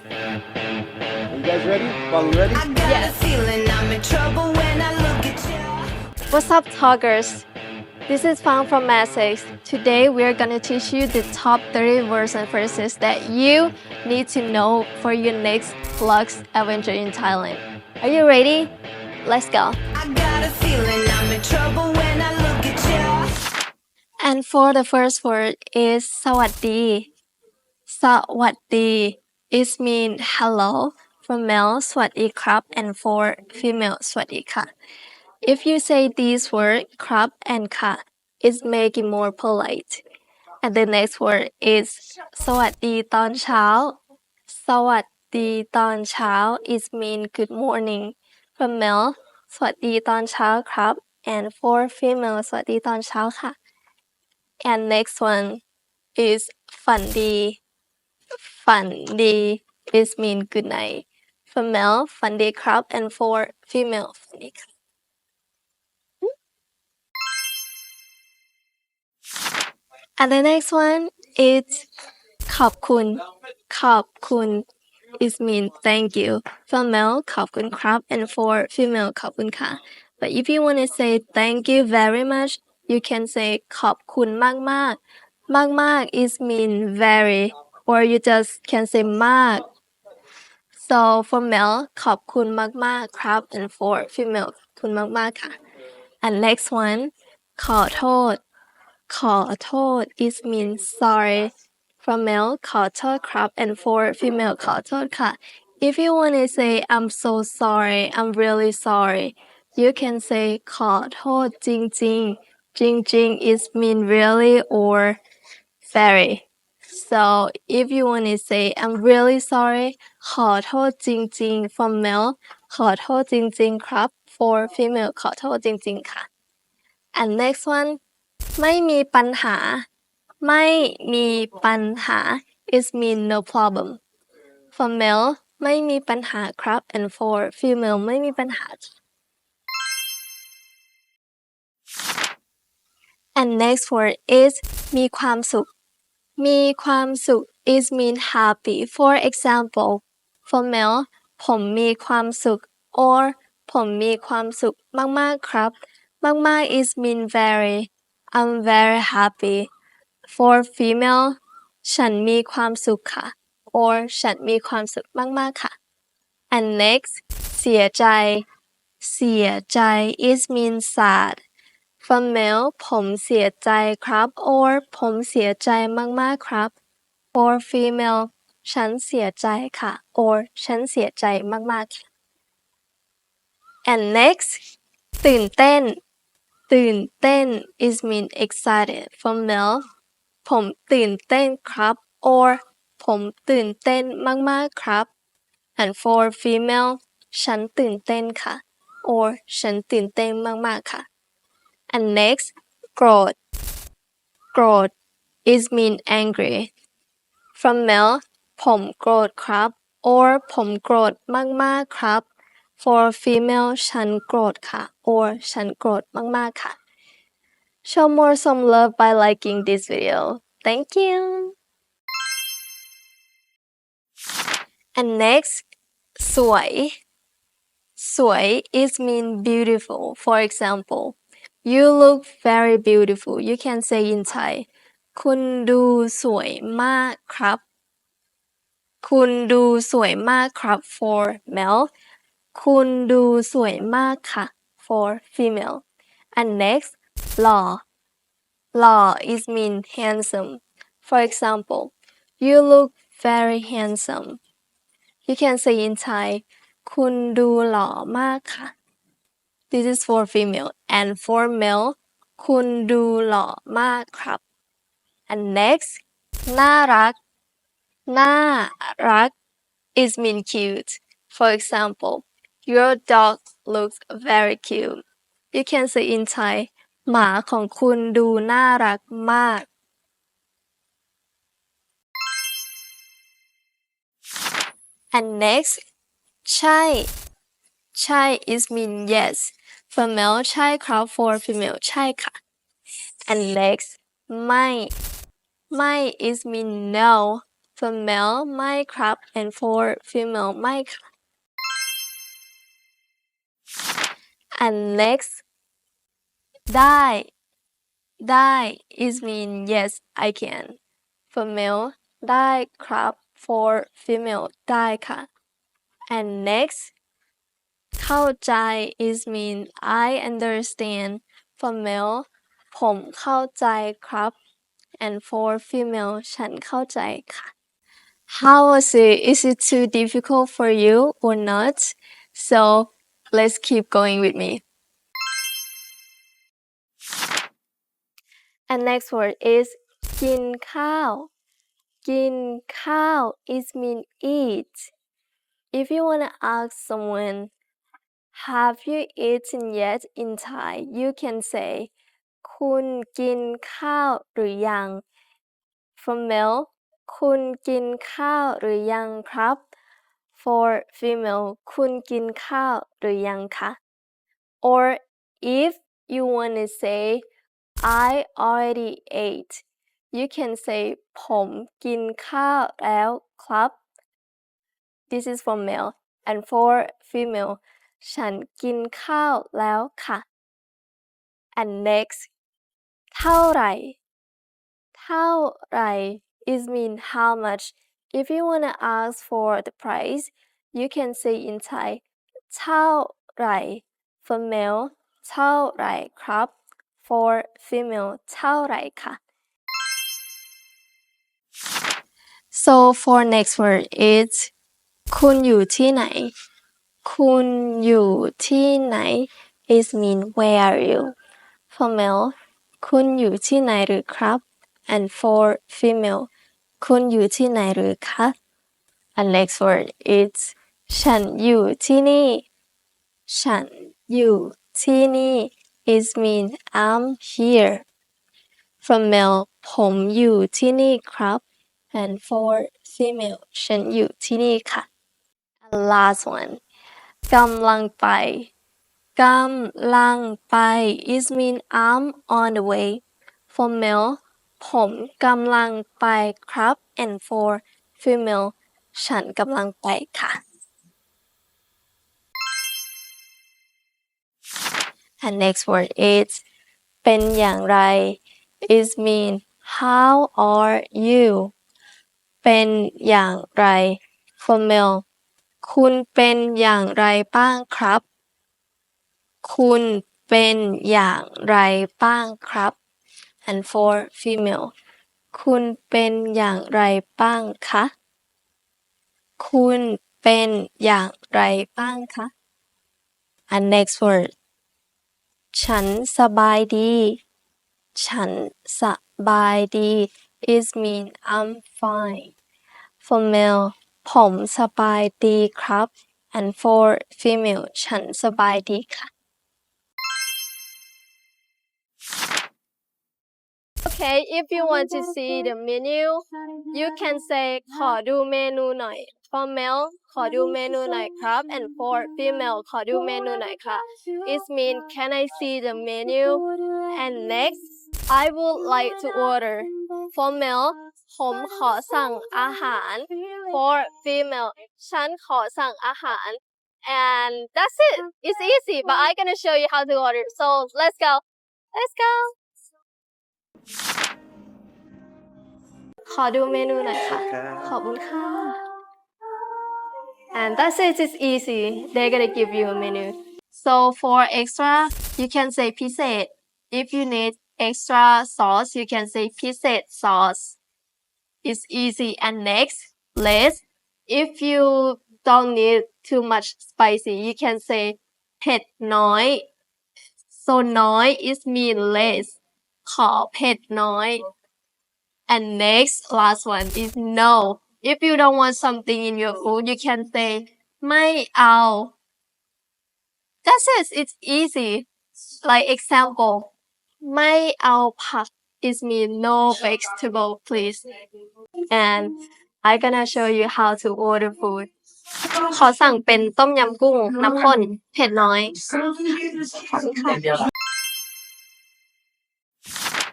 Are you guys ready? Follow ready? I got a feeling I'm in trouble when I look at you. What's up, talkers? This is Fang from Maths. Today we are gonna teach you the top 30 words and phrases that you need to know for your next L.U.X adventure in Thailand. Are you ready? Let's go. I got a feeling I'm in trouble when I look at you. And for the first word is สวัสดี สวัสดี is mean hello for male สวัสดีครับ and for female สวัสดีค่ะ. If you say these words ครับ and ค่ะ it's make it more polite. And the next word is สวัสดีตอนเช้า สวัสดีตอนเช้า is mean good morning for male สวัสดีตอนเช้าครับ and for female สวัสดีตอนเช้าค่ะ. And next one is ฝันดี ฝันดี is mean good night for male ฝันดีครับ and for female ฝันดีค่ะ. And the next one is ขอบคุณ ขอบคุณ is mean thank you for male ขอบคุณครับ and for female ขอบคุณค่ะ. But if you want to say thank you very much you can say ขอบคุณมากมาก มากมาก is mean very or you just can say มาก so for male ขอบคุณมากมากครับ and for female ขอบคุณมากมากค่ะ. And next one ขอโทษ ขอโทษ is mean sorry for male ขอโทษครับ and for female ขอโทษค่ะ. If you want to say I'm so sorry I'm really sorry you can say ขอโทษจริงๆ จริงๆ is mean really or very. So if you want to say I'm really sorry ขอโทษจริงๆ for male ขอโทษจริงๆครับ for female ขอโทษจริงๆค่ะ. And next one ไม่มีปัญหา ไม่มีปัญหา is mean no problem for male ไม่มีปัญหาครับ and for female ไม่มีปัญหา and next word is มีความสุข มีความสุข is mean happy for example for male ผมมีความสุข or ผมมีความสุขมากๆครับมากๆ is mean very I'm very happy for female ฉันมีความสุขค่ะ or ฉันมีความสุขมากๆค่ะ. And next เสียใจ เสียใจ is mean sad for male ผมเสียใจครับ or ผมเสียใจมากๆครับ for female ฉันเสียใจค่ะ or ฉันเสียใจมากๆค่ะ. And next ตื่นเต้น ตื่นเต้น is mean excited for male ผมตื่นเต้นครับ or ผมตื่นเต้นมากๆครับ and for female ฉันตื่นเต้นค่ะ or ฉันตื่นเต้นมากๆค่ะ. and next โกรธ โกรธ is mean angry from male ผมโกรธครับ or ผมโกรธมากๆครับ for female ฉันโกรธค่ะ or ฉันโกรธมากๆค่ะ. Show more some love by liking this video. Thank you. And next สวย สวย is mean beautiful. For example you look very beautiful. You can say in Thai คุณดูสวยมากครับ คุณดูสวยมากครับ for male คุณดูสวยมากค่ะ for female. And next หล่อ หล่อ is mean handsome. For example you look very handsome. You can say in Thai คุณดูหล่อมากค่ะ. This is for female. And for male คุณดูหล่อมากครับ. And next น่ารัก น่ารัก is mean cute. For example your dog looks very cute. You can say in Thai หมาของคุณดูน่ารักมาก. And next ใช่ ใช่ is mean yes for male ใช่ครับ for female ใช่ค่ะ. And next ไม่ ไม่ is mean no for male ไม่ครับ and for female ไม่ค่ะ and next ได้ is mean yes I can for male ได้ครับ for female ได้ค่ะ and next เข้าใจ is mean I understand for male ผมเข้าใจครับ and for female ฉันเข้าใจค่ะ How was it? Is it too difficult for you or not? So let's keep going with me. And next word is กินข้าว กินข้าว is mean eat. If you want to ask someone, have you eaten yet in Thai? You can say คุณกินข้าวหรือยัง For male คุณกินข้าวหรือยังครับ For female คุณกินข้าวหรือยังคะ Or if you want to say I already ate you can say ผมกินข้าวแล้วครับ This is for male and for female ฉันกินข้าวแล้วค่ะ and next เท่าไหร่เท่าไหร่ is mean how much if you want to ask for the price you can say in Thai เท่าไหร่ for male เท่าไหร่ครับ for female เท่าไหร่ค่ะ so for next word is คุณอยู่ที่ไหน คุณอยู่ที่ไหน is mean where are you for male คุณอยู่ที่ไหนหรือครับ and for female คุณอยู่ที่ไหนหรือคะ and next word is ฉันอยู่ที่นี่ ฉันอยู่ที่นี่ is mean I'm here for male ผมอยู่ที่นี่ครับ and for female ฉันอยู่ที่นี่ค่ะ and last one กำลังไปกำลังไป is mean I'm on the way for male ผมกำลังไปครับ and for female ฉันกำลังไปค่ะ and next word is เป็นอย่างไร is mean how are you เป็นอย่างไร for male คุณเป็นอย่างไรบ้างครับคุณเป็นอย่างไรบ้างครับ and for female คุณเป็นอย่างไรบ้างคะคุณเป็นอย่างไรบ้างคะ and next word ฉันสบายดีฉันสบายดี is mean I'm fine for male ผมสบายดีครับ and for female ฉันสบายดีค่ะ Okay, if you want to see the menu, you can say ขอดูเมนูหน่อย For male ขอดูเมนูหน่อยครับ and for female ขอดูเมนูหน่อยค่ะ It means can I see the menu? And next, I would like to order. For male ผมขอสั่งอาหาร For female ฉันขอสั่งอาหาร And that's it. It's easy, but I'm gonna show you how to order. So let's go. Let's go. ขอดูเมนูหน่อยค่ะ ขอบคุณค่ะ And that's it, it's easy. They're gonna give you a menu. So for extra, you can say พิเศษ If you need extra sauce, you can say พิเศษ sauce. It's easy. And next, less. If you don't need too much spicy, you can say เผ็ดน้อย So น้อย is mean less. ขอเผ็ดน้อยAnd next, last one is no. If you don't want something in your food, you can say ไม่เอา That's it. It's easy. Like example, ไม่เอาผัก is mean no vegetable, please. And I'm gonna show you how to order food. ขอสั่งเป็นต้มยำกุ้งน้ำข้นเผ็ดน้อย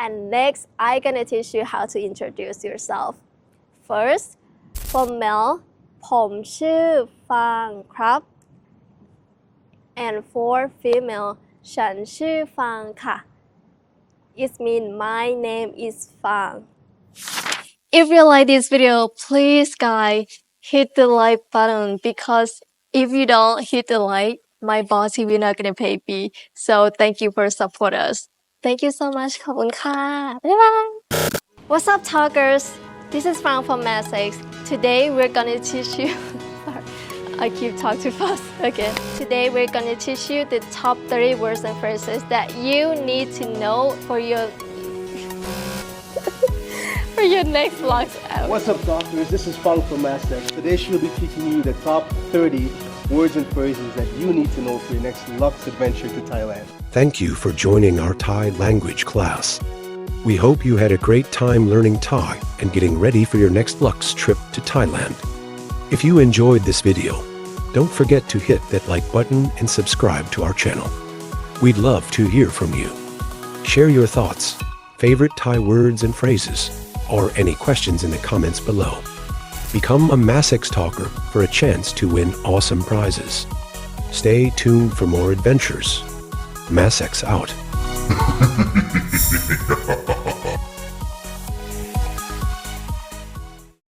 And next, I'm gonna teach you how to introduce yourself. First, For male ผมชื่อฟางครับ and for female ฉันชื่อฟางค่ะ It means my name is Fang. If you like this video, please guys hit the like button because if you don't hit the like, my boss will not gonna pay me. So thank you for support us. Thank you so much. ขอบคุณค่ะ Bye bye. What's up, talkers? This is Fang from Math 6. Today we're gonna teach you. Sorry, I keep talking too fast. Okay. Today we're gonna teach you the top 30 words and phrases that you need to know for your next vlogs out. What's up, doctors? This is Fang from Master. Today she'll be teaching you the top 30 words and phrases that you need to know for your next L.U.X adventure to Thailand. Thank you for joining our Thai language class. We hope you had a great time learning Thai and getting ready for your next L.U.X trip to Thailand. If you enjoyed this video, don't forget to hit that like button and subscribe to our channel. We'd love to hear from you. Share your thoughts, favorite Thai words and phrases, or any questions in the comments below. Become a Mass-X talker for a chance to win awesome prizes. Stay tuned for more adventures. Mass-X out.